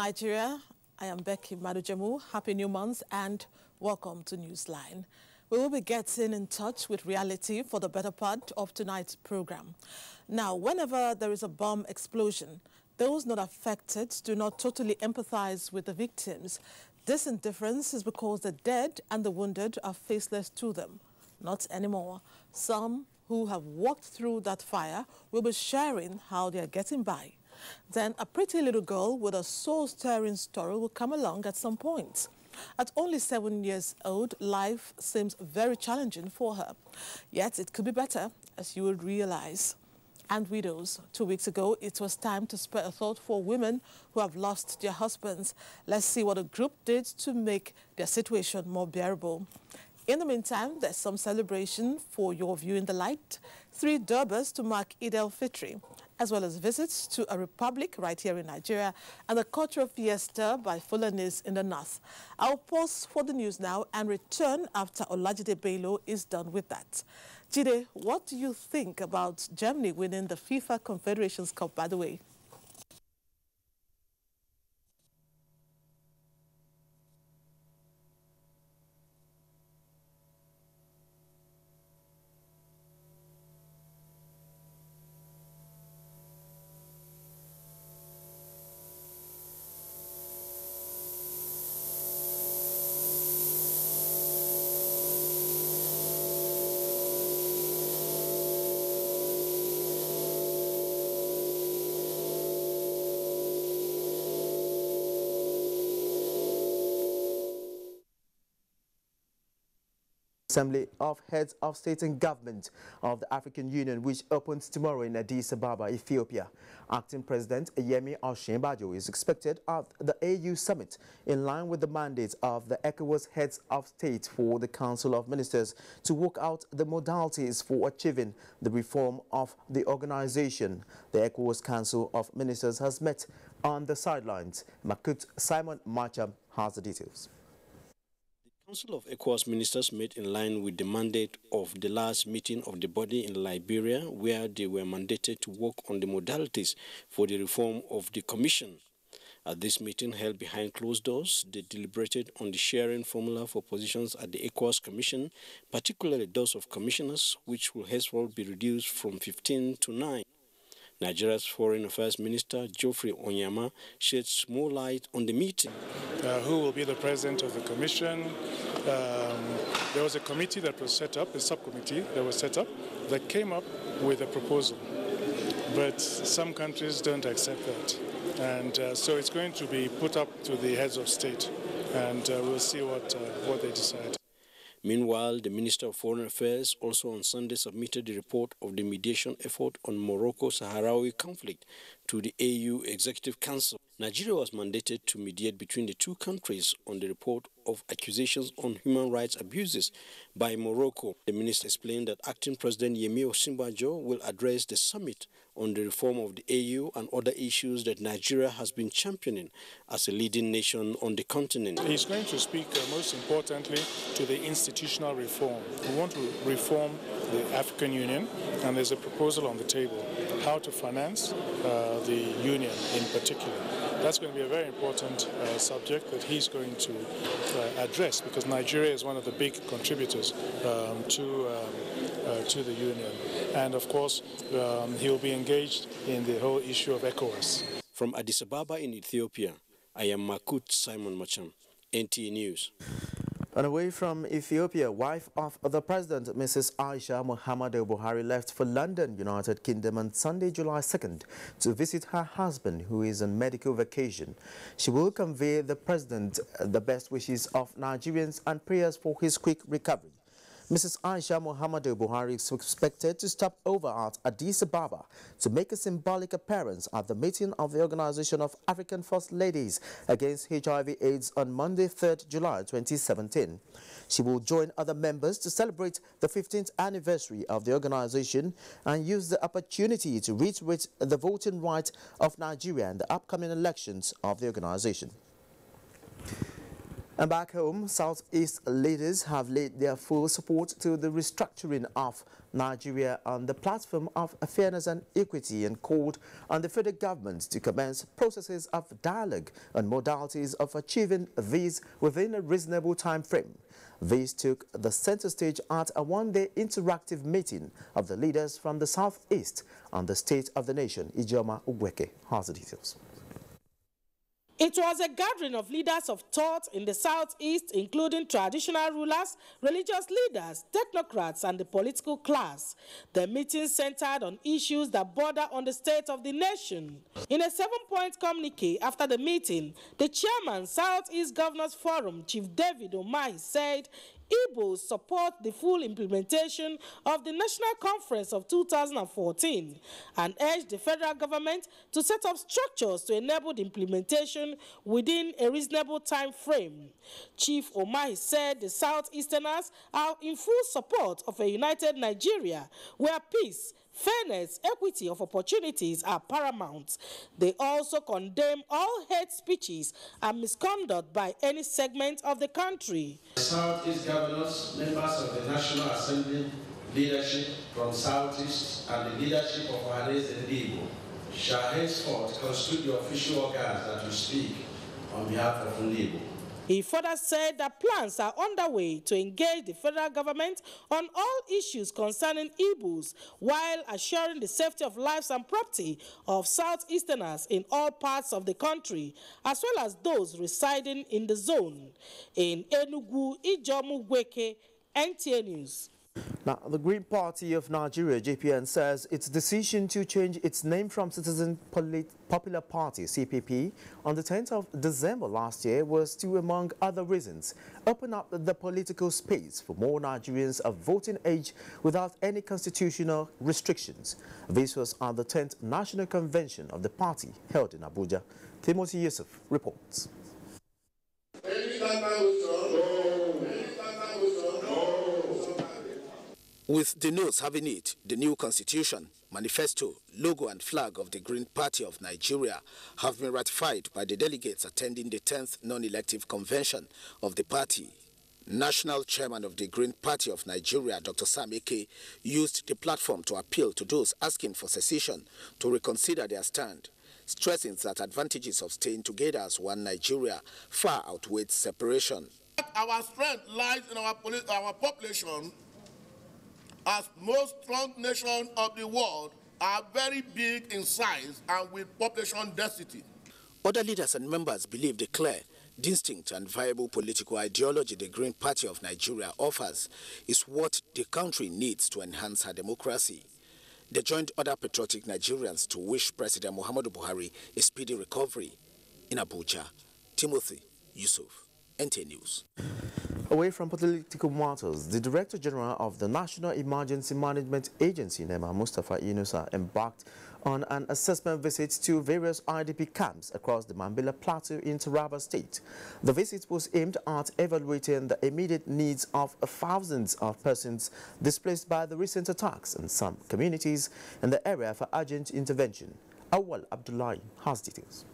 Nigeria, I am Becky Madujemu. Happy New Month and welcome to Newsline. We will be getting in touch with reality for the better part of tonight's program. Now, whenever there is a bomb explosion, those not affected do not totally empathize with the victims. This indifference is because the dead and the wounded are faceless to them. Not anymore. Some who have walked through that fire will be sharing how they are getting by. Then a pretty little girl with a soul-stirring story will come along at some point. At only 7 years old, life seems very challenging for her. Yet it could be better, as you will realize. And widows, 2 weeks ago, it was time to spare a thought for women who have lost their husbands. Let's see what the group did to make their situation more bearable. In the meantime, there's some celebration for your view in the light. 3 Durbas to mark Eid al-Fitr, as well as visits to a republic right here in Nigeria and a cultural fiesta by Fulanis in the north. I'll pause for the news now and return after Olajide Bello is done with that. Jide, what do you think about Germany winning the FIFA Confederations Cup, by the way? Assembly of Heads of State and Government of the African Union, which opens tomorrow in Addis Ababa, Ethiopia. Acting President Yemi Osinbajo is expected at the AU Summit in line with the mandate of the ECOWAS Heads of State for the Council of Ministers to work out the modalities for achieving the reform of the organization. The ECOWAS Council of Ministers has met on the sidelines. Makut Simon Macham has the details. The Council of ECOWAS Ministers met in line with the mandate of the last meeting of the body in Liberia, where they were mandated to work on the modalities for the reform of the Commission. At this meeting held behind closed doors, they deliberated on the sharing formula for positions at the ECOWAS Commission, particularly those of commissioners, which will henceforth be reduced from 15 to 9. Nigeria's Foreign Affairs Minister, Geoffrey Onyama, sheds more light on the meeting. Who will be the president of the commission? There was a committee that was set up, a subcommittee that was set up, that came up with a proposal. But some countries don't accept that. And so it's going to be put up to the heads of state, and we'll see what they decide. Meanwhile, the Minister of Foreign Affairs also on Sunday submitted the report of the mediation effort on Morocco-Sahrawi conflict to the AU Executive Council. Nigeria was mandated to mediate between the two countries on the report of accusations on human rights abuses by Morocco. The minister explained that Acting President Yemi Osinbajo will address the summit on the reform of the AU and other issues that Nigeria has been championing as a leading nation on the continent. He's going to speak most importantly to the institutional reform. We want to reform the African Union, and there's a proposal on the table how to finance the Union in particular. That's going to be a very important subject that he's going to address, because Nigeria is one of the big contributors to the Union. And of course, he'll be engaged in the whole issue of ECOWAS. From Addis Ababa in Ethiopia, I am Makut Simon Macham, NTA News. And away from Ethiopia, wife of the president, Mrs. Aisha Muhammadu Buhari, left for London, United Kingdom on Sunday, July 2nd to visit her husband, who is on medical vacation. She will convey the president the best wishes of Nigerians and prayers for his quick recovery. Mrs. Aisha Muhammadu Buhari is expected to stop over at Addis Ababa to make a symbolic appearance at the meeting of the Organization of African First Ladies against HIV/AIDS on Monday, 3rd July 2017. She will join other members to celebrate the 15th anniversary of the organization and use the opportunity to reiterate the voting right of Nigeria in the upcoming elections of the organization. And back home, Southeast leaders have laid their full support to the restructuring of Nigeria on the platform of fairness and equity and called on the federal government to commence processes of dialogue on modalities of achieving these within a reasonable time frame. This took the center stage at a one-day interactive meeting of the leaders from the Southeast on the state of the nation. Ijoma Ugweke has the details. It was a gathering of leaders of thought in the Southeast, including traditional rulers, religious leaders, technocrats, and the political class. The meeting centered on issues that border on the state of the nation. In a 7-point communique after the meeting, the chairman, Southeast Governors Forum, Chief David Umahi, said Igbos support the full implementation of the National Conference of 2014 and urged the federal government to set up structures to enable the implementation within a reasonable time frame. Chief Umahi said the Southeasterners are in full support of a united Nigeria where peace, fairness, equity of opportunities are paramount. They also condemn all hate speeches and misconduct by any segment of the country. Southeast governors, members of the National Assembly, leadership from Southeast, and the leadership of Ares and Igbo shall henceforth constitute the official organs that will speak on behalf of Igbo. He further said that plans are underway to engage the federal government on all issues concerning Igbos while assuring the safety of lives and property of Southeasterners in all parts of the country, as well as those residing in the zone. In Enugu, Ijoma Ugweke, NTA News. Now, the Green Party of Nigeria, JPN, says its decision to change its name from Citizen Popular Party, CPP, on the 10th of December last year was to, among other reasons, open up the political space for more Nigerians of voting age without any constitutional restrictions. This was at the 10th National Convention of the party held in Abuja. Timothy Yusuf reports. With the notes having it, the new constitution, manifesto, logo and flag of the Green Party of Nigeria have been ratified by the delegates attending the 10th non-elective convention of the party. National chairman of the Green Party of Nigeria, Dr. Sam Eke, used the platform to appeal to those asking for secession to reconsider their stand, stressing that advantages of staying together as one Nigeria far outweighs separation. Our strength lies in our population. As most strong nations of the world are very big in size and with population density. Other leaders and members believe the clear, distinct and viable political ideology the Green Party of Nigeria offers is what the country needs to enhance her democracy. They joined other patriotic Nigerians to wish President Muhammadu Buhari a speedy recovery. In Abuja, Timothy Yusuf, NTA News. Away from political matters, the Director General of the National Emergency Management Agency, NEMA, Mustafa Yunusa, embarked on an assessment visit to various IDP camps across the Mambila Plateau in Taraba State. The visit was aimed at evaluating the immediate needs of thousands of persons displaced by the recent attacks in some communities in the area for urgent intervention. Awal Abdullahi has details.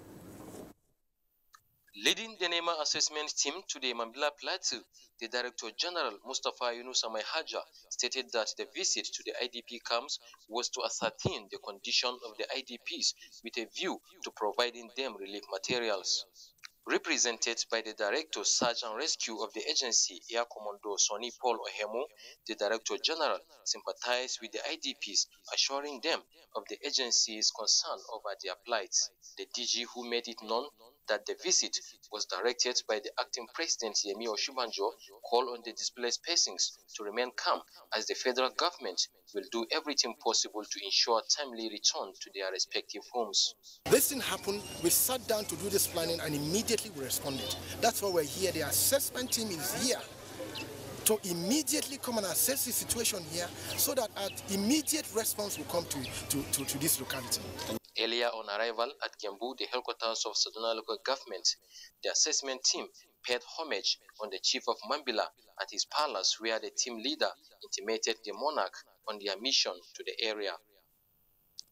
Leading the NEMA assessment team to the Mambila Plateau, the Director General Mustafa Yunusa Haja stated that the visit to the IDP camps was to ascertain the condition of the IDPs with a view to providing them relief materials. Represented by the Director Search and Rescue of the agency, Air Commodore Sonny Paul Ohemo, the Director General sympathized with the IDPs, assuring them of the agency's concern over their plight. The DG, who made it known that the visit was directed by the acting president Yemi Oshibanjo, called on the displaced persons to remain calm as the federal government will do everything possible to ensure timely return to their respective homes. This thing happened, we sat down to do this planning and immediately we responded. That's why we're here. The assessment team is here to immediately come and assess the situation here so that an immediate response will come to this locality. Earlier on arrival at Gembu, the headquarters of Saduna local government, the assessment team paid homage on the chief of Mambila at his palace, where the team leader intimated the monarch on their mission to the area.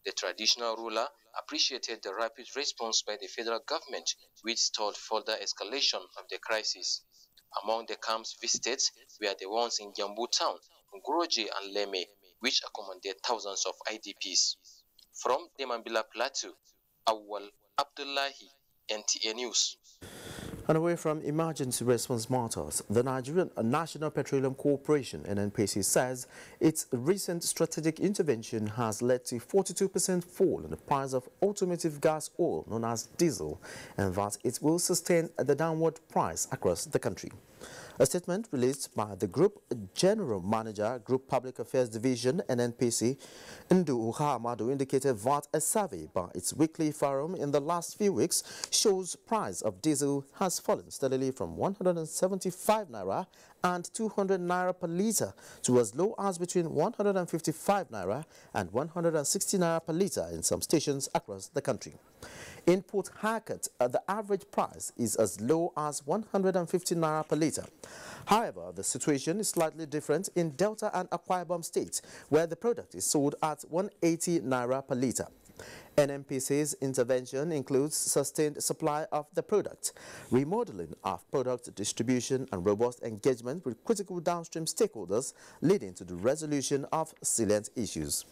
The traditional ruler appreciated the rapid response by the federal government, which stalled further escalation of the crisis. Among the camps visited were the ones in Jambu town, Ngoroje and Leme, which accommodate thousands of IDPs. From the Mambila Plateau, Awal Abdullahi, NTA News. And away from emergency response matters, the Nigerian National Petroleum Corporation (NNPC) says its recent strategic intervention has led to 42% fall in the price of automotive gas oil known as diesel, and that it will sustain the downward price across the country. A statement released by the Group General Manager, Group Public Affairs Division, NNPC, Ndu Amadu, indicated that a survey by its weekly forum in the last few weeks shows price of diesel has fallen steadily from 175 naira and 200 naira per litre to as low as between 155 naira and 160 naira per litre in some stations across the country. In Port Harcourt, the average price is as low as 150 naira per litre. However, the situation is slightly different in Delta and Akwa Ibom states, where the product is sold at 180 naira per litre. NNPC's intervention includes sustained supply of the product, remodeling of product distribution and robust engagement with critical downstream stakeholders, leading to the resolution of salient issues.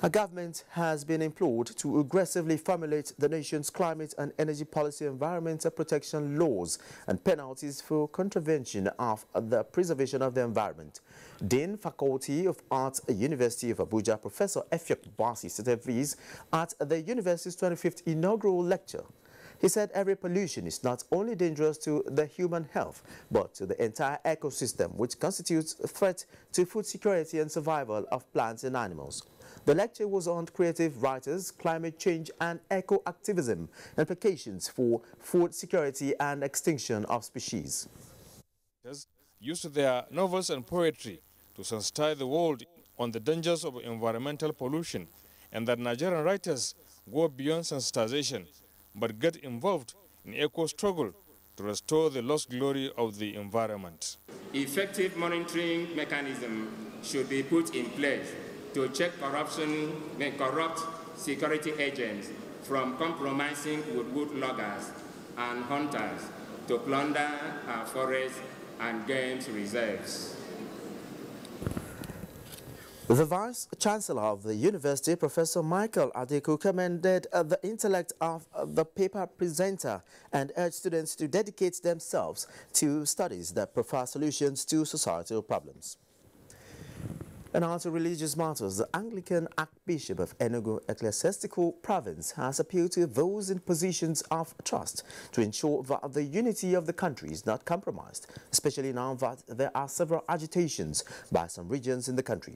A government has been implored to aggressively formulate the nation's climate and energy policy, environmental protection laws and penalties for contravention of the preservation of the environment. Dean Faculty of Arts, University of Abuja, Professor Effiok Basi stated this at the university's 25th inaugural lecture. He said every pollution is not only dangerous to the human health, but to the entire ecosystem, which constitutes a threat to food security and survival of plants and animals. The lecture was on creative writers, climate change and eco-activism, implications for food security and extinction of species. Used their novels and poetry to sensitize the world on the dangers of environmental pollution, and that Nigerian writers go beyond sensitization but get involved in eco-struggle to restore the lost glory of the environment. Effective monitoring mechanism should be put in place to check corruption and corrupt security agents from compromising with wood loggers and hunters to plunder our forests and game reserves. The Vice-Chancellor of the University, Professor Michael Adeku, commended the intellect of the paper presenter and urged students to dedicate themselves to studies that provide solutions to societal problems. And on to religious matters, the Anglican Archbishop of Enugu Ecclesiastical Province has appealed to those in positions of trust to ensure that the unity of the country is not compromised, especially now that there are several agitations by some regions in the country.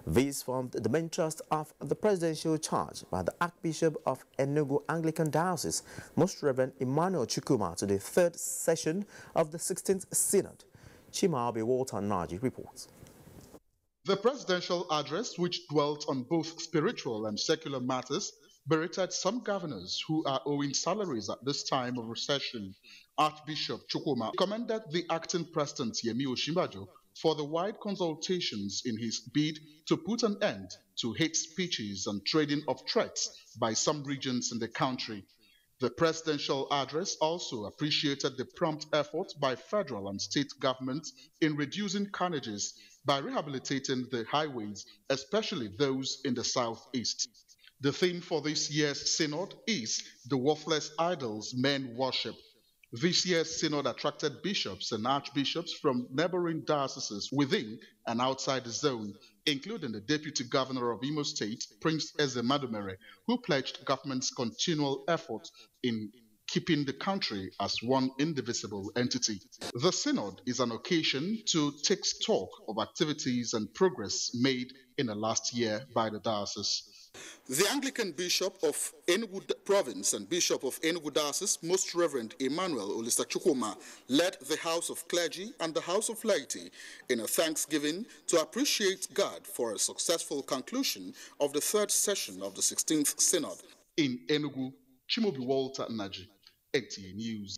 These formed the main thrust of the presidential charge by the Archbishop of Enugu Anglican Diocese, Most Reverend Emmanuel Chukwuma, to the third session of the 16th Synod. Chimaobi Walter Naji reports. The presidential address, which dwelt on both spiritual and secular matters, berated some governors who are owing salaries at this time of recession. Archbishop Chukwuma commended the acting president Yemi Osinbajo for the wide consultations in his bid to put an end to hate speeches and trading of threats by some regions in the country. The presidential address also appreciated the prompt effort by federal and state governments in reducing carnages by rehabilitating the highways, especially those in the southeast. The theme for this year's synod is "The Worthless Idols Men Worship." This year's synod attracted bishops and archbishops from neighboring dioceses within and outside the zone, including the Deputy Governor of Imo State, Prince Eze Madumere, who pledged government's continual effort in keeping the country as one indivisible entity. The synod is an occasion to take stock of activities and progress made in the last year by the diocese. The Anglican Bishop of Enugu Province and Bishop of Enugu Diocese, Most Reverend Emmanuel Olisa Chukwuma, led the House of Clergy and the House of Laity in a thanksgiving to appreciate God for a successful conclusion of the third session of the 16th Synod. In Enugu, Chimobi Walter Naji, NTA News.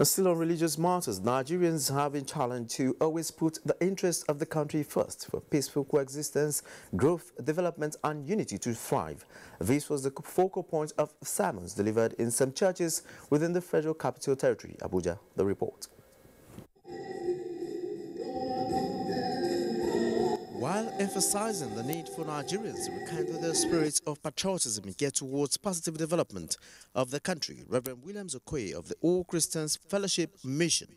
Still on religious matters, Nigerians have been challenged to always put the interests of the country first for peaceful coexistence, growth, development and unity to thrive. This was the focal point of sermons delivered in some churches within the Federal Capital Territory, Abuja. The report. While emphasizing the need for Nigerians to rekindle their spirit of patriotism and get towards positive development of the country, Reverend William Okoye of the All Christians Fellowship Mission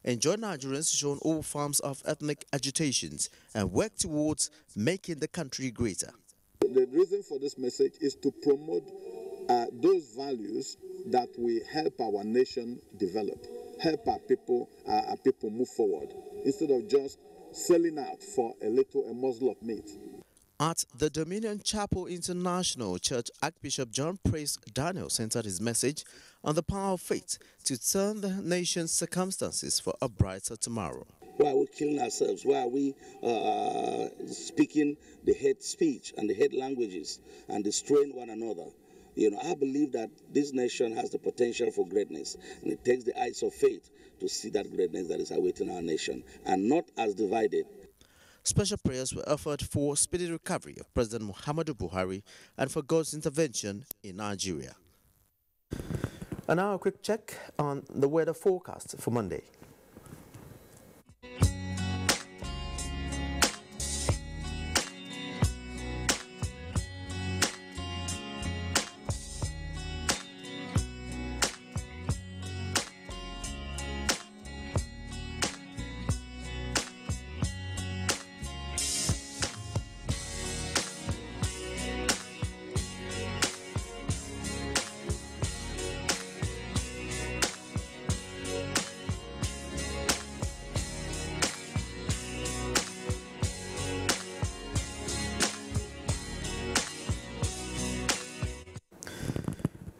enjoined Nigerians to shun all forms of ethnic agitations and work towards making the country greater. The reason for this message is to promote those values that will help our nation develop, help our people move forward, instead of just selling out for a morsel of meat. At the Dominion Chapel International Church, Archbishop John Praise Daniel centered his message on the power of faith to turn the nation's circumstances for a brighter tomorrow. Why are we killing ourselves? Why are we speaking the hate speech and the hate languages and destroying one another? You know, I believe that this nation has the potential for greatness, and it takes the eyes of faith to see that greatness that is awaiting our nation, and not as divided. Special prayers were offered for speedy recovery of President Muhammadu Buhari and for God's intervention in Nigeria. And now a quick check on the weather forecast for Monday.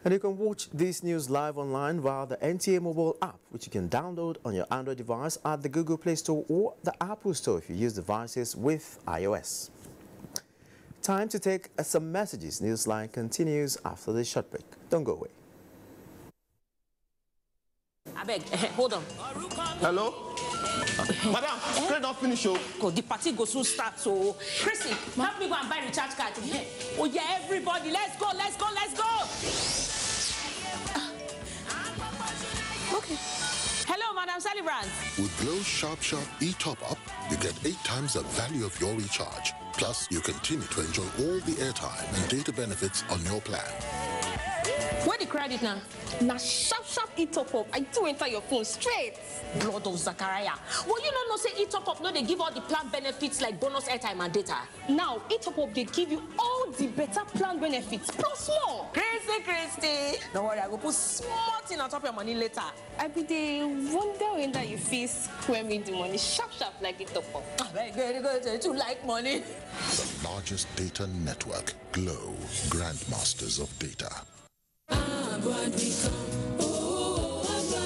And you can watch this news live online via the NTA mobile app, which you can download on your Android device at the Google Play Store or the Apple Store if you use devices with iOS. Time to take some messages. Newsline continues after this short break. Don't go away. I beg, hold on. Hello? Madam, straight not finish show. The party goes soon start, so Chrissy, help me go and buy recharge card. Oh yeah, everybody, let's go, let's go, let's go. Okay. Hello, Madam Celebrant. With Glow Sharp e-top up, you get 8 times the value of your recharge. Plus, you continue to enjoy all the airtime and data benefits on your plan. Where the credit now? Now sharp e-top up. I do enter your phone straight. Blood of Zachariah. Well, you don't know say e-top up, no, they give all the plan benefits like bonus airtime and data. Now, e-top up, they give you all the better plan benefits, plus more. Christy. Don't worry, I will put small thing on top of your money later. I be the wonder when that you feel square me the money sharp like e-top up. Very good. You like money. The largest data network, Glow, grandmasters of data.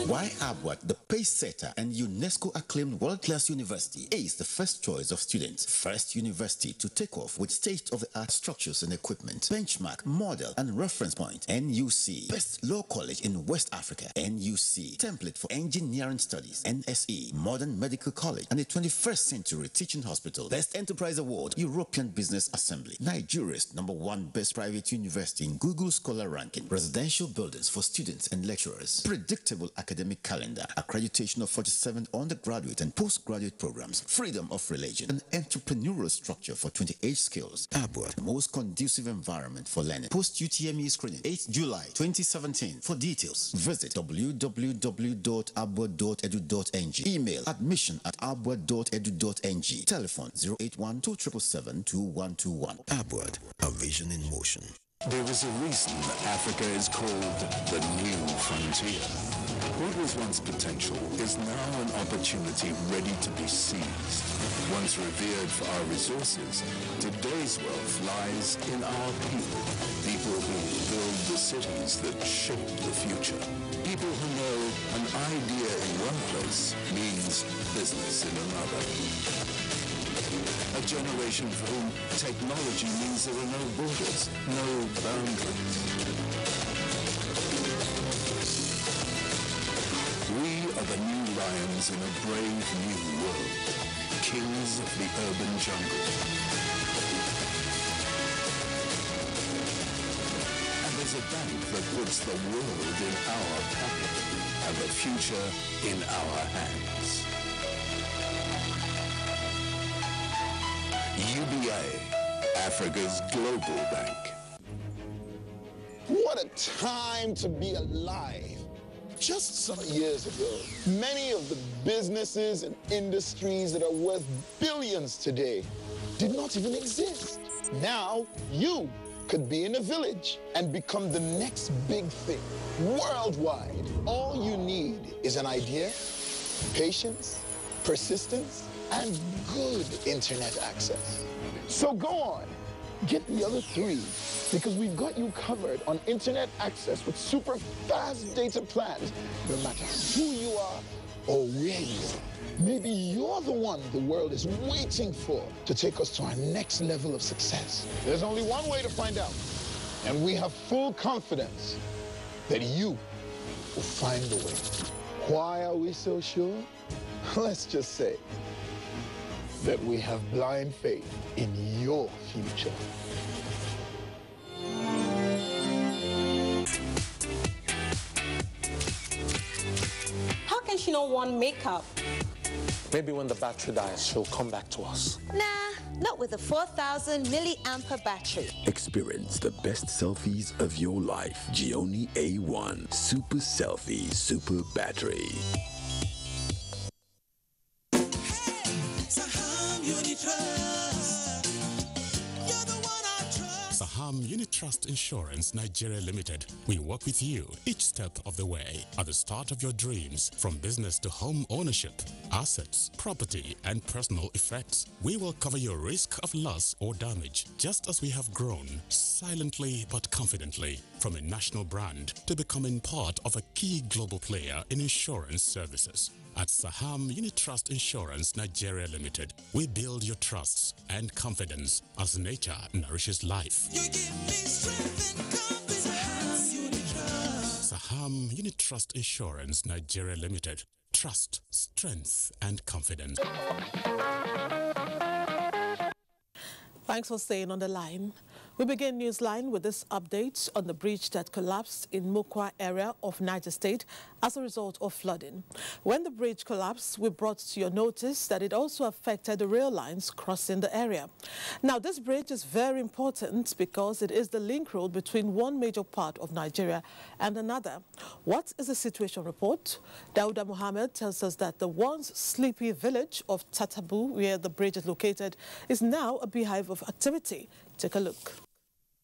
Why Abuja, the pace setter and UNESCO-acclaimed world-class university, is the first choice of students. First university to take off with state-of-the-art structures and equipment. Benchmark, model, and reference point. NUC. Best law college in West Africa. NUC. Template for engineering studies. NSE. Modern medical college and a 21st century teaching hospital. Best enterprise award. European Business Assembly. Nigeria's #1 best private university in Google Scholar ranking. Residential buildings for students and lecturers. Predictable academic calendar, accreditation of 47 undergraduate and postgraduate programs, freedom of religion, an entrepreneurial structure for 28 skills. Abuja, the most conducive environment for learning. Post-UTME screening, 8 July 2017. For details, visit www.abuja.edu.ng. Email admission@abuja.edu.ng. Telephone 081-277-2121. Abuja, a vision in motion. There is a reason Africa is called the new frontier. What was once potential is now an opportunity ready to be seized. Once revered for our resources, today's wealth lies in our people. People who build the cities that shape the future. People who know an idea in one place means business in another. A generation for whom technology means there are no borders, no boundaries. We are the new lions in a brave new world, kings of the urban jungle. And there's a bank that puts the world in our pocket and the future in our hands. UBA, Africa's global bank. What a time to be alive. Just some years ago, many of the businesses and industries that are worth billions today did not even exist. Now, you could be in a village and become the next big thing worldwide. All you need is an idea, patience, persistence, and good internet access. So go on, get the other three, because we've got you covered on internet access with super fast data plans, no matter who you are or where you are. Maybe you're the one the world is waiting for to take us to our next level of success. There's only one way to find out, and we have full confidence that you will find the way. Why are we so sure? Let's just say that we have blind faith in your future. How can she not want makeup? Maybe when the battery dies, she'll come back to us. Nah, not with a 4,000 milliampere battery. Experience the best selfies of your life. Gioni A1 Super Selfie Super Battery. Saham Unit Trust Insurance Nigeria Limited. We work with you each step of the way. At the start of your dreams, from business to home ownership, assets, property, and personal effects, we will cover your risk of loss or damage, just as we have grown, silently but confidently, from a national brand to becoming part of a key global player in insurance services. At Saham Unit Trust Insurance Nigeria Limited, we build your trusts and confidence as nature nourishes life. You give me strength and confidence. Saham Unit Trust Insurance Nigeria Limited. Trust, strength, and confidence. Thanks for staying on the line. We begin Newsline with this update on the bridge that collapsed in Mokwa area of Niger State as a result of flooding. When the bridge collapsed, we brought to your notice that it also affected the rail lines crossing the area. Now, this bridge is very important because it is the link road between one major part of Nigeria and another. What is the situation report? Dauda Mohammed tells us that the once sleepy village of Tatabu, where the bridge is located, is now a beehive of activity. Take a look.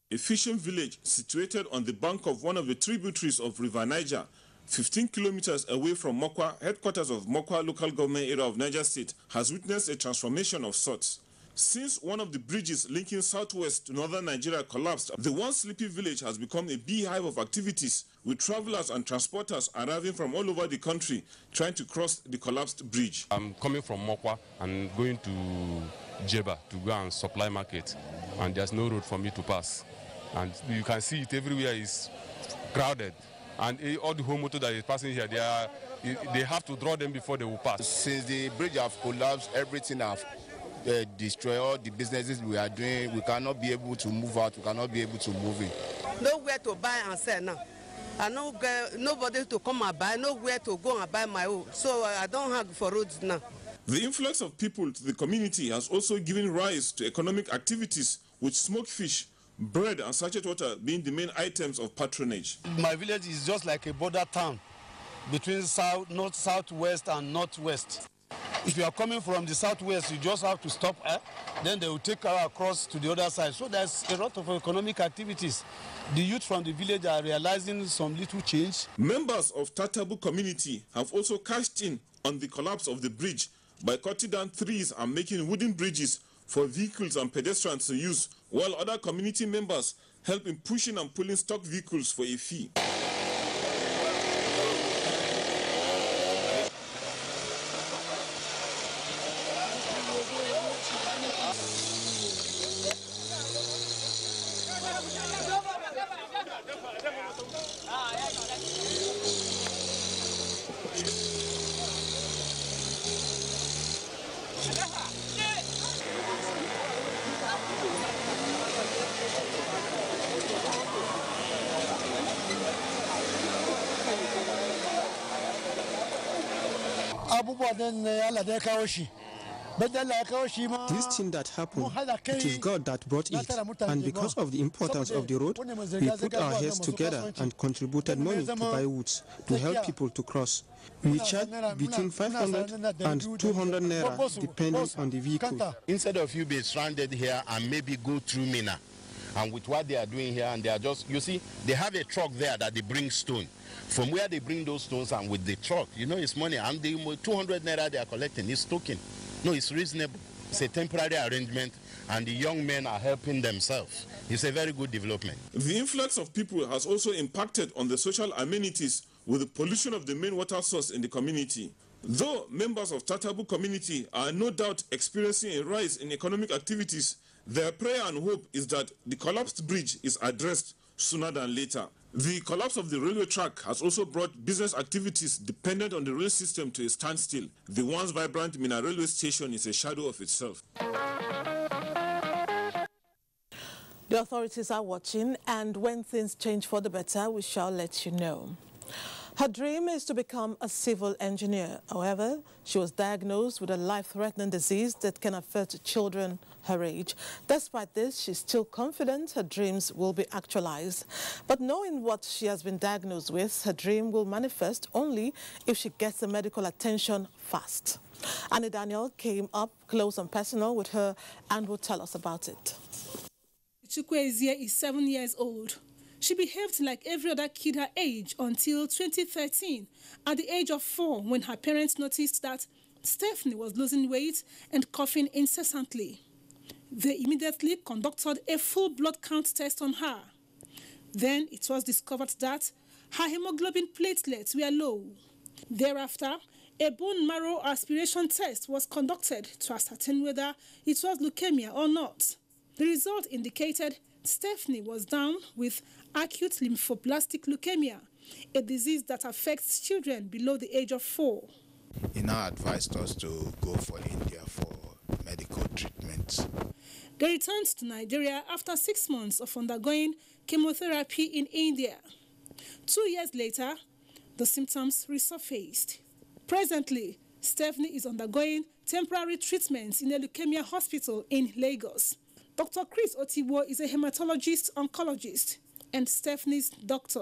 A fishing village situated on the bank of one of the tributaries of River Niger, 15 kilometers away from Mokwa, headquarters of Mokwa local government area of Niger State, has witnessed a transformation of sorts. Since one of the bridges linking southwest to northern Nigeria collapsed, the once sleepy village has become a beehive of activities, with travelers and transporters arriving from all over the country trying to cross the collapsed bridge. I'm coming from Mokwa and going to Jeba to go and supply market, and there's no road for me to pass. And you can see it everywhere is crowded. And all the whole motor that is passing here, they have to draw them before they will pass. Since the bridge have collapsed, everything have destroyed. All the businesses we are doing, we cannot be able to move out, we cannot be able to move in. Nowhere to buy and sell now. I know nobody to come and buy, nowhere to go and buy my own. So I don't have for roads now. The influx of people to the community has also given rise to economic activities, with smoked fish, bread and sachet water being the main items of patronage. My village is just like a border town between north, southwest and northwest. If you are coming from the southwest, you just have to stop, then they will take you across to the other side. So there's a lot of economic activities. The youth from the village are realizing some little change. Members of Tatabu community have also cashed in on the collapse of the bridge by cutting down trees and making wooden bridges for vehicles and pedestrians to use, while other community members help in pushing and pulling stock vehicles for a fee. abubuwa din Allah da ya kawo shi This thing that happened, it is God that brought it, and because of the importance of the road, we put our heads together and contributed money to buy woods to help people to cross. We charge between 500 and 200 naira depending on the vehicle. Instead of you being stranded here and maybe go through Mina, and with what they are doing here, and they are just, you see, they have a truck there that they bring stone. From where they bring those stones and with the truck, you know, it's money. And the 200 naira they are collecting is token. No, it's reasonable. It's a temporary arrangement, and the young men are helping themselves. It's a very good development. The influx of people has also impacted on the social amenities with the pollution of the main water source in the community. Though members of Tatabu community are no doubt experiencing a rise in economic activities, their prayer and hope is that the collapsed bridge is addressed sooner than later. The collapse of the railway track has also brought business activities dependent on the rail system to a standstill. The once vibrant Mina railway station is a shadow of itself. The authorities are watching, and when things change for the better, we shall let you know. Her dream is to become a civil engineer. However, she was diagnosed with a life-threatening disease that can affect children her age. Despite this, she's still confident her dreams will be actualized. But knowing what she has been diagnosed with, her dream will manifest only if she gets the medical attention fast. Annie Daniel came up close and personal with her and will tell us about it. Chukwezie is 7 years old. She behaved like every other kid her age until 2013, at the age of 4, when her parents noticed that Stephanie was losing weight and coughing incessantly. They immediately conducted a full blood count test on her. Then it was discovered that her hemoglobin platelets were low. Thereafter, a bone marrow aspiration test was conducted to ascertain whether it was leukemia or not. The result indicated Stephanie was down with acute lymphoblastic leukemia, a disease that affects children below the age of 4. He now advised us to go for India for medical treatment. They returned to Nigeria after 6 months of undergoing chemotherapy in India. 2 years later, the symptoms resurfaced. Presently, Stephanie is undergoing temporary treatments in a leukemia hospital in Lagos. Dr. Chris Otiwo is a hematologist-oncologist and Stephanie's doctor.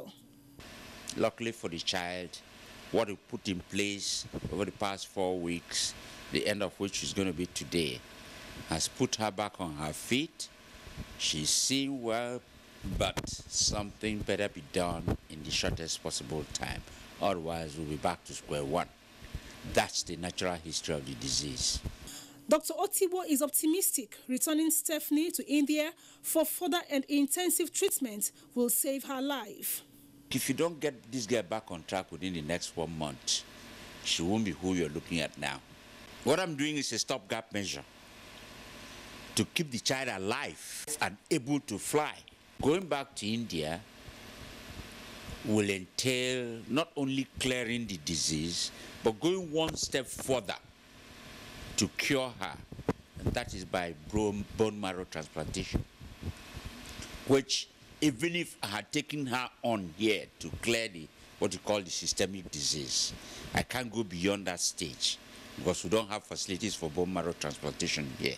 Luckily for the child, what we put in place over the past 4 weeks, the end of which is going to be today, has put her back on her feet. She's seeing well, but something better be done in the shortest possible time. Otherwise, we'll be back to square one. That's the natural history of the disease. Dr. Otiwo is optimistic returning Stephanie to India for further and intensive treatment will save her life. If you don't get this girl back on track within the next 1 month, she won't be who you're looking at now. What I'm doing is a stopgap measure to keep the child alive and able to fly. Going back to India will entail not only clearing the disease, but going one step further to cure her, and that is by bone marrow transplantation, which even if I had taken her on here to clear what you call the systemic disease, I can't go beyond that stage because we don't have facilities for bone marrow transplantation here.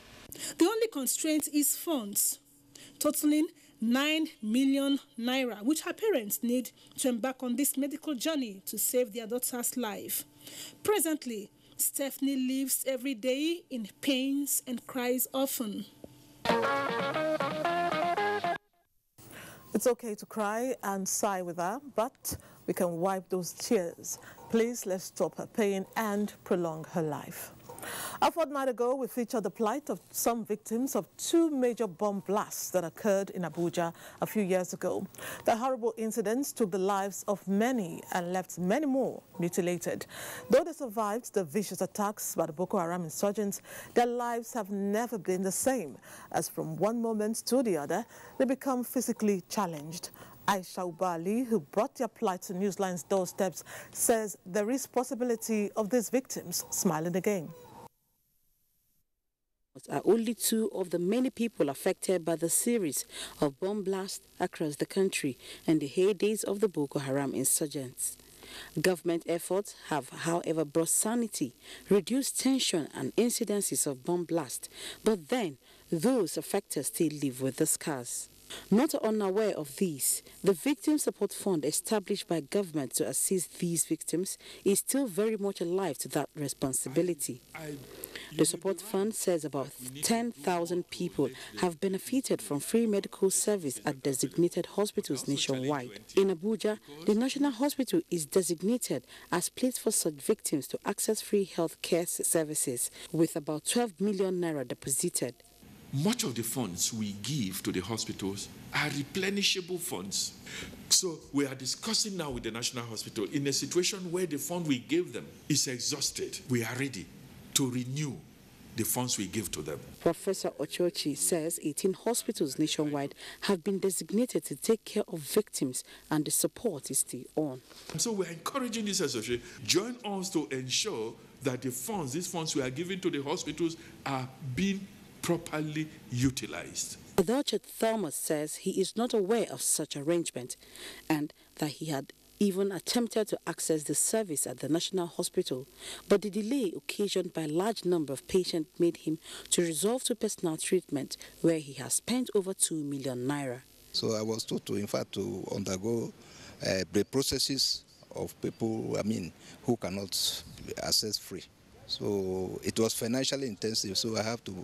The only constraint is funds, totaling 9 million naira, which her parents need to embark on this medical journey to save their daughter's life. Presently, Stephanie lives every day in pains and cries often. It's okay to cry and sigh with her, but we can wipe those tears. Please, let's stop her pain and prolong her life. A fortnight ago, we featured the plight of some victims of 2 major bomb blasts that occurred in Abuja a few years ago. The horrible incidents took the lives of many and left many more mutilated. Though they survived the vicious attacks by the Boko Haram insurgents, their lives have never been the same, as from one moment to the other, they become physically challenged. Aisha Ubali, who brought their plight to NewsLine's doorsteps, says there is possibility of these victims smiling again. Are only 2 of the many people affected by the series of bomb blasts across the country and the heydays of the Boko Haram insurgents. Government efforts have, however, brought sanity, reduced tension and incidences of bomb blast, but then those affected still live with the scars. Not unaware of these, the Victim Support Fund established by government to assist these victims is still very much alive to that responsibility. The support fund says about 10,000 people have benefited from free medical service at designated hospitals nationwide. In Abuja, the National Hospital is designated as place for such victims to access free health care services, with about 12 million naira deposited. Much of the funds we give to the hospitals are replenishable funds. So we are discussing now with the National Hospital in a situation where the fund we gave them is exhausted. We are ready to renew the funds we give to them. Professor Ochochi says 18 hospitals nationwide have been designated to take care of victims, and the support is still on. So we're encouraging this association, join us to ensure that these funds we are giving to the hospitals are being properly utilized. Dr. Thomas says he is not aware of such arrangement and that he had even attempted to access the service at the National Hospital, but the delay occasioned by a large number of patients made him to resort to personal treatment, where he has spent over 2 million naira. So I was told to, in fact, to undergo the processes of people, who cannot access free. So it was financially intensive, so I have to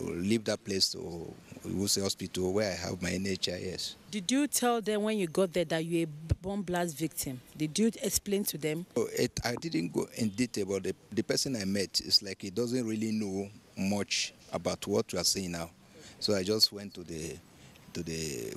leave that place to hospital where I have my NHIS. Did you tell them when you got there that you're a bomb blast victim? Did you explain to them? I didn't go in detail, but the person I met is like he doesn't really know much about what we are saying now. So I just went to the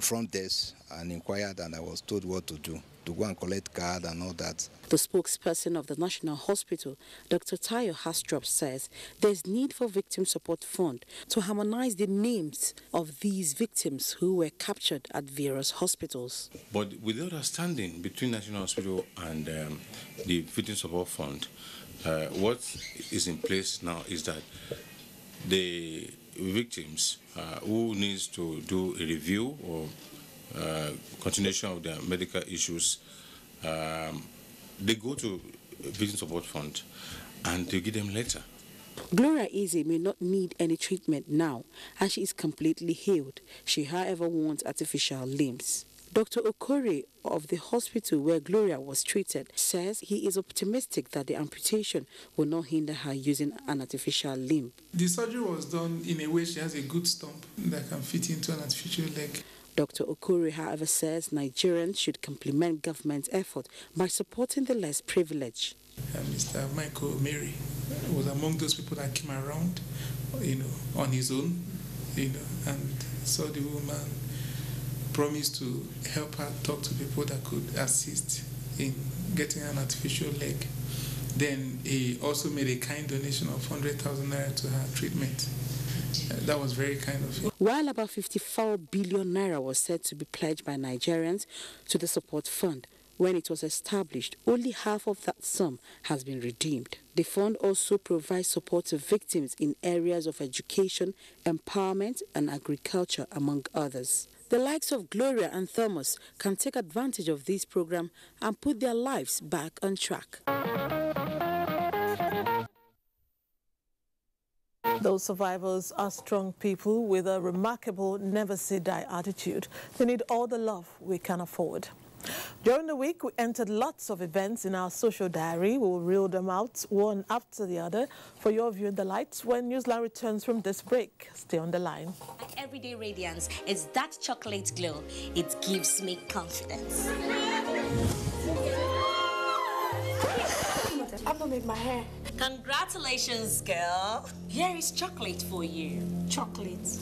front desk and inquired, and I was told what to do, to go and collect card and all that. The spokesperson of the National Hospital, Dr. Tayo Hastrop, says there's need for Victim Support Fund to harmonize the names of these victims who were captured at various hospitals. But with the understanding between National Hospital and the Victim Support Fund, what is in place now is that the victims who needs to do a review or continuation of their medical issues, they go to Victim Support Fund and they give them later. Gloria Eze may not need any treatment now, as she is completely healed. She, however, wants artificial limbs. Dr. Okore of the hospital where Gloria was treated says he is optimistic that the amputation will not hinder her using an artificial limb. The surgery was done in a way she has a good stump that can fit into an artificial leg. Dr. Okore, however, says Nigerians should complement government's effort by supporting the less privileged. Mr. Michael Mary was among those people that came around, on his own, and saw the woman, promised to help her talk to people that could assist in getting an artificial leg. Then he also made a kind donation of 100,000 naira to her treatment. That was very kind of him. While about 54 billion naira was said to be pledged by Nigerians to the support fund, when it was established, only half of that sum has been redeemed. The fund also provides support to victims in areas of education, empowerment, and agriculture, among others. The likes of Gloria and Thomas can take advantage of this program and put their lives back on track. Those survivors are strong people with a remarkable never-say-die attitude. They need all the love we can afford. During the week, we entered lots of events in our social diary. We will reel them out one after the other for your viewing delight when NewsLine returns from this break. Stay on the line. Everyday radiance is that chocolate glow. It gives me confidence. I've not made my hair. Congratulations, girl. Here is chocolate for you. Chocolate.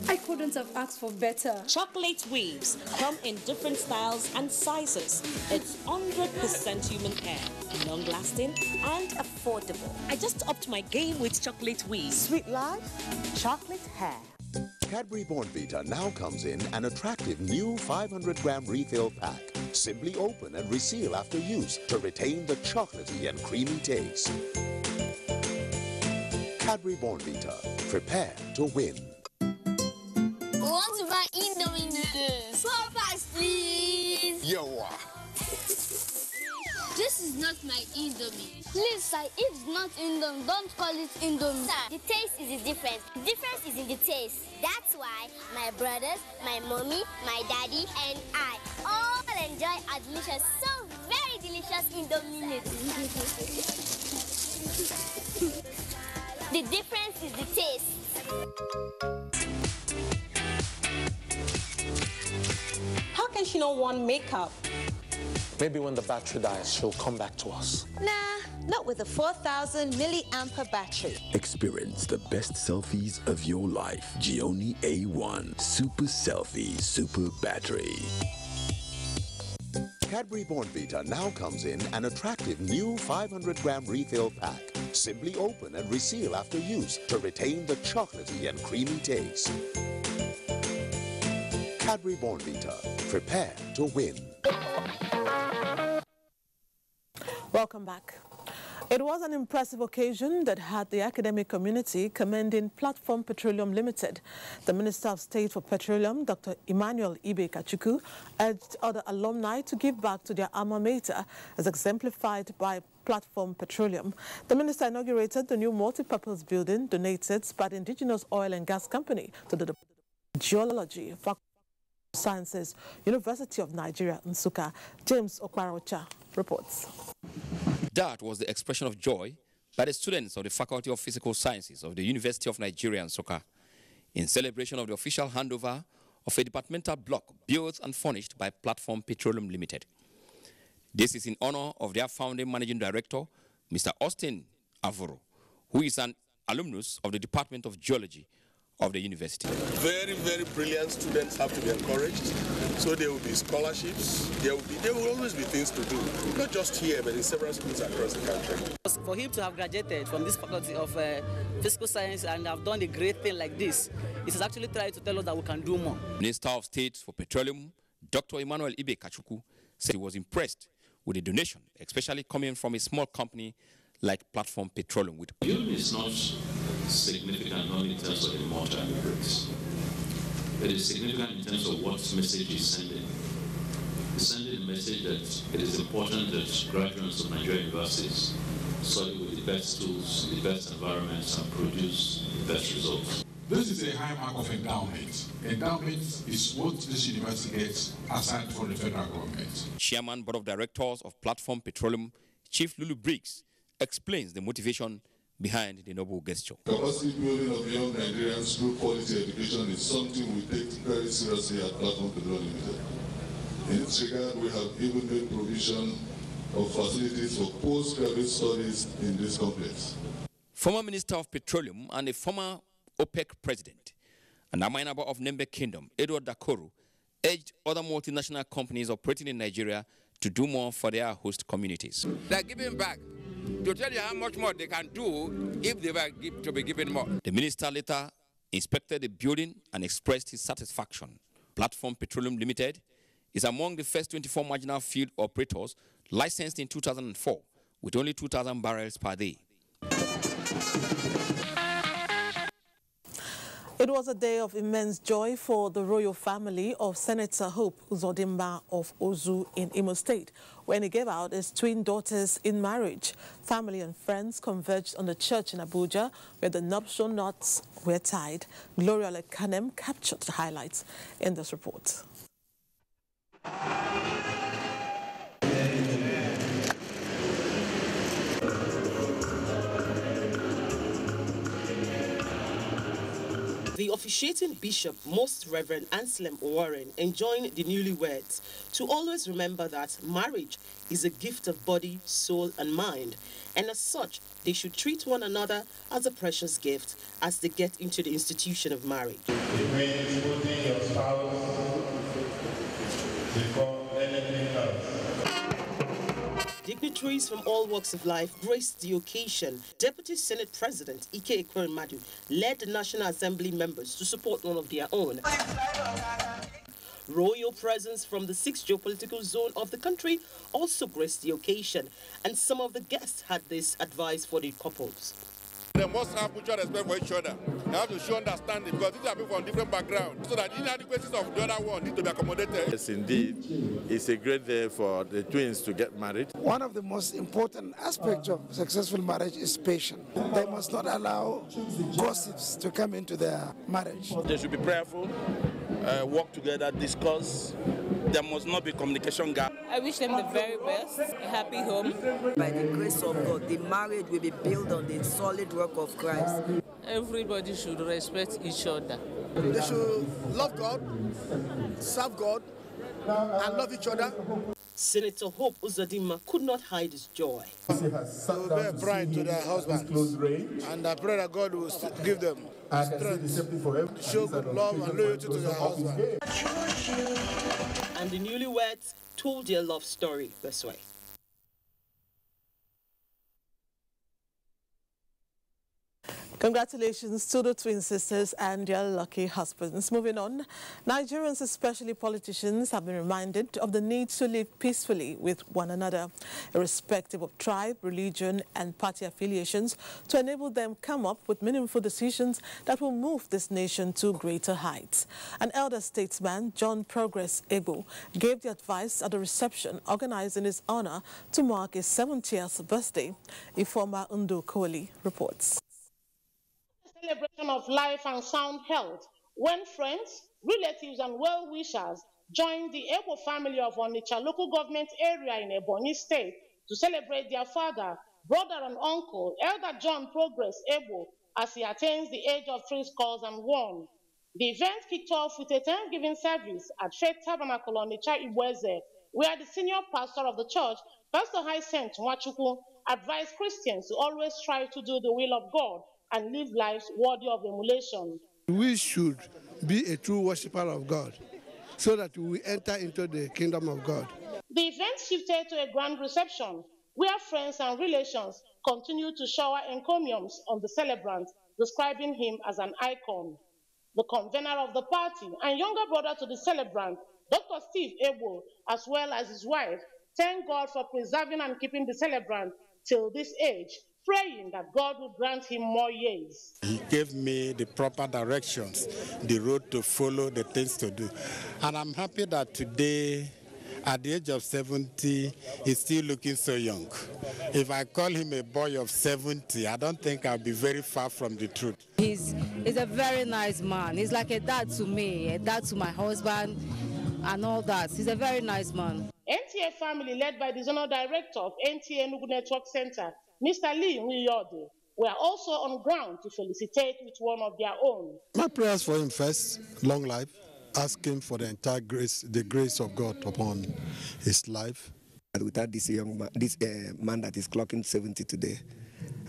I couldn't have asked for better. Chocolate waves come in different styles and sizes. It's 100% human hair, long-lasting and affordable. I just upped my game with chocolate waves. Sweet life, chocolate hair. Cadbury Bournvita now comes in an attractive new 500-gram refill pack. Simply open and reseal after use to retain the chocolatey and creamy taste. Cadbury Bournvita. Prepare to win. I want to buy Indomie noodles. So fast, please. Yo, not my Indomie. Please, sir, it's not Indomie. Don't call it Indomie. Sir, the taste is the difference. The difference is in the taste. That's why my brothers, my mommy, my daddy, and I all enjoy our delicious, so very delicious Indomie noodles. The difference is the taste. How can she not want makeup? Maybe when the battery dies, she'll come back to us. Nah, not with a 4,000 milliampere battery. Experience the best selfies of your life. Gioni A1 Super Selfie Super Battery. Cadbury Bournvita now comes in an attractive new 500-gram refill pack. Simply open and reseal after use to retain the chocolatey and creamy taste. Cadbury Bournvita. Prepare to win. Welcome back. It was an impressive occasion that had the academic community commending Platform Petroleum Limited. The Minister of State for Petroleum, Dr. Emmanuel Ibe Kachukwu, urged other alumni to give back to their alma mater, as exemplified by Platform Petroleum. The minister inaugurated the new multi-purpose building donated by the Indigenous Oil and Gas Company to the Geology, Faculty of Sciences, University of Nigeria, Nsukka. James Okwarocha reports. That was the expression of joy by the students of the Faculty of Physical Sciences of the University of Nigeria, Nsukka, in celebration of the official handover of a departmental block built and furnished by Platform Petroleum Limited. This is in honor of their founding managing director, Mr. Austin Avuro, who is an alumnus of the Department of Geology of the university. Very, very brilliant students have to be encouraged. So there will be scholarships. There will always be things to do, not just here, but in several schools across the country. For him to have graduated from this Faculty of Physical Science and have done a great thing like this, it is actually trying to tell us that we can do more. Minister of State for Petroleum, Dr. Emmanuel Ibe Kachukwu, said he was impressed with the donation, especially coming from a small company like Platform Petroleum. Building is not significant only in terms of the mortar and the bricks. It is significant in terms of what message is sending. It's sending a message that it is important that graduates of Nigerian universities study with the best tools, the best environments, and produce the best results. This is a high mark of endowment. Endowment is what this university gets aside from the federal government. Chairman Board of Directors of Platform Petroleum, Chief Lulu Briggs, explains the motivation behind the noble gesture. Capacity building of young Nigerians through quality education is something we take very seriously at Platform Petroleum Limited. In this regard, we have even made provision of facilities for postgraduate studies in this complex. Former Minister of Petroleum and a former OPEC president and a minor of Nembe Kingdom, Edward Dakoro, urged other multinational companies operating in Nigeria to do more for their host communities. They're giving back to tell you how much more they can do if they were to be given more. The minister later inspected the building and expressed his satisfaction. Platform Petroleum Limited is among the first 24 marginal field operators licensed in 2004 with only 2,000 barrels per day. It was a day of immense joy for the royal family of Senator Hope Uzodimma of Ozu in Imo State when he gave out his twin daughters in marriage. Family and friends converged on the church in Abuja where the nuptial knots were tied. Gloria Lekanem captured the highlights in this report. The officiating bishop, Most Reverend Anselm Warren, enjoined the newlyweds to always remember that marriage is a gift of body, soul, and mind, and as such, they should treat one another as a precious gift as they get into the institution of marriage. It means putting your spouse before anything else. Dignitaries from all walks of life graced the occasion. Deputy Senate President Ike Ekweremadu led the National Assembly members to support one of their own. Royal presence from the 6th geopolitical zone of the country also graced the occasion, and some of the guests had this advice for the couples. They must have mutual respect for each other. They have to show understanding because these are people from different backgrounds, so that inadequacies of the other one need to be accommodated. Yes, indeed. It's a great day for the twins to get married. One of the most important aspects of successful marriage is patience. They must not allow gossips to come into their marriage. They should be prayerful, work together, discuss. There must not be communication gap. I wish them the very best, a happy home. By the grace of God, the marriage will be built on the solid work of Christ. Everybody should respect each other. They should love God, serve God, and love each other. Senator Hope Uzodinma could not hide his joy. They will bear pride to their husbands, and I pray that God will give them strength, show good love and loyalty to their husband. And the newlyweds told their love story this way. Congratulations to the twin sisters and their lucky husbands. Moving on, Nigerians, especially politicians, have been reminded of the need to live peacefully with one another, irrespective of tribe, religion and party affiliations, to enable them come up with meaningful decisions that will move this nation to greater heights. An elder statesman, John Progress Ebo, gave the advice at a reception organized in his honor to mark his 70th birthday. Ifoma Undo Koli reports. Celebration of life and sound health when friends, relatives and well-wishers joined the Ebo family of Onitsha local government area in Ebonyi State to celebrate their father, brother and uncle, Elder John Progress Ebo, as he attains the age of 81. The event kicked off with a Thanksgiving service at Faith Tabernacle Onitsha Igweze, where the senior pastor of the church, Pastor Hyacinth Nwachukwu, advised Christians to always strive to do the will of God and live lives worthy of emulation. We should be a true worshipper of God so that we enter into the kingdom of God. The event shifted to a grand reception where friends and relations continued to shower encomiums on the celebrant, describing him as an icon. The convener of the party and younger brother to the celebrant, Dr. Steve Ebo, as well as his wife, thanked God for preserving and keeping the celebrant till this age, praying that God will grant him more years. He gave me the proper directions, the road to follow, the things to do. And I'm happy that today, at the age of 70, he's still looking so young. If I call him a boy of 70, I don't think I'll be very far from the truth. He's a very nice man. He's like a dad to me, a dad to my husband, and all that. He's a very nice man. NTA family, led by the Zonal Director of NTA Network Center, Mr. Lee Nwiyode, were also on ground to felicitate with one of their own. My prayers for him first, long life, ask him for the entire grace, the grace of God upon his life. Without this young man, man that is clocking 70 today,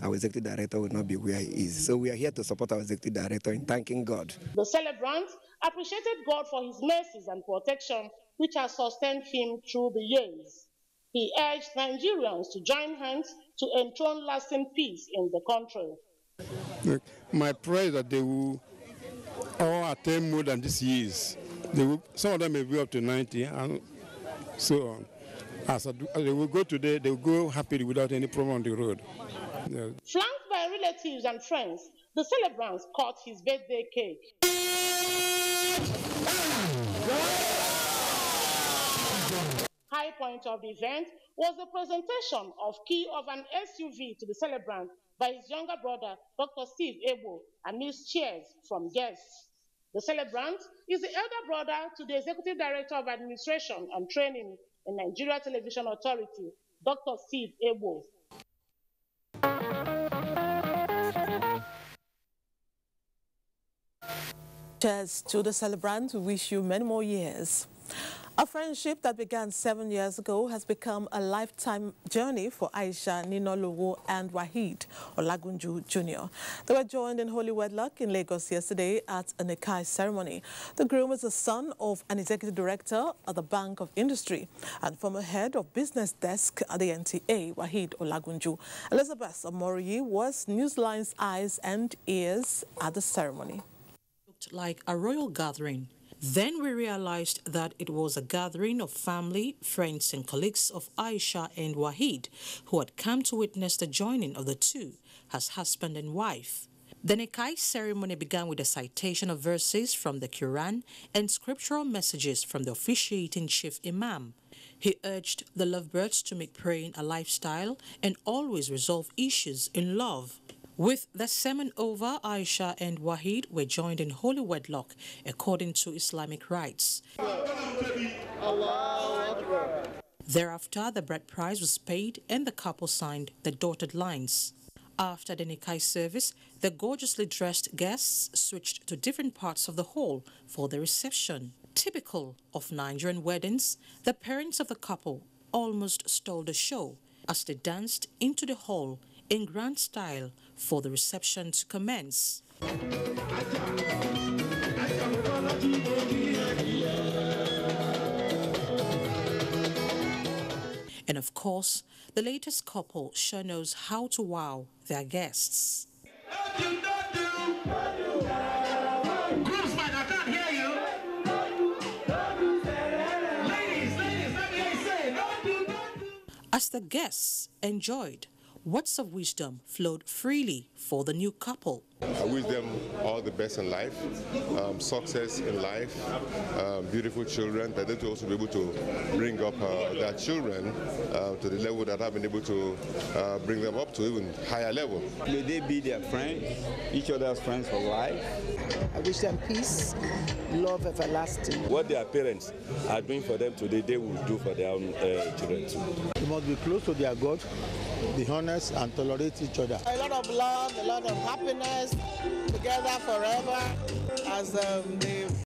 our executive director will not be where he is. So we are here to support our executive director in thanking God. The celebrant appreciated God for his mercies and protection, which has sustained him through the years. He urged Nigerians to join hands to enthrone lasting peace in the country. Look, my prayer is that they will all attain more than these years. Some of them may be up to 90, and so on. As they will go today, they will go happily without any problem on the road. Yeah. Flanked by relatives and friends, the celebrants cut his birthday cake. High point of the event was the presentation of key of an SUV to the celebrant by his younger brother, Dr. Steve Ebo, amidst cheers from guests. The celebrant is the elder brother to the Executive Director of Administration and Training in Nigeria Television Authority, Dr. Steve Ebo. Cheers to the celebrant. We wish you many more years. A friendship that began 7 years ago has become a lifetime journey for Aisha Ninolowo and Wahid Olagunju Jr. They were joined in holy wedlock in Lagos yesterday at a Nikai ceremony. The groom is the son of an executive director at the Bank of Industry and former head of business desk at the NTA, Wahid Olagunju. Elizabeth Omoriyi was NewsLine's eyes and ears at the ceremony. Looked like a royal gathering. Then we realized that it was a gathering of family, friends and colleagues of Aisha and Wahid who had come to witness the joining of the two as husband and wife. The Nikai ceremony began with a citation of verses from the Quran and scriptural messages from the officiating chief imam. He urged the lovebirds to make praying a lifestyle and always resolve issues in love. With the sermon over, Aisha and Wahid were joined in holy wedlock according to Islamic rites. Thereafter, the bride price was paid and the couple signed the dotted lines. After the Nikai service, the gorgeously dressed guests switched to different parts of the hall for the reception. Typical of Nigerian weddings, the parents of the couple almost stole the show as they danced into the hall in grand style for the reception to commence. And of course, the latest couple sure knows how to wow their guests. As the guests enjoyed, words of wisdom flowed freely for the new couple. I wish them all the best in life, success in life, beautiful children, that they will also be able to bring up their children to the level that I've been able to bring them up to even higher level. May they be their friends, each other's friends for life. I wish them peace, love everlasting. What their parents are doing for them today, they will do for their own children too. They must be close to their God, be honest and tolerate each other. A lot of love, a lot of happiness, together forever as they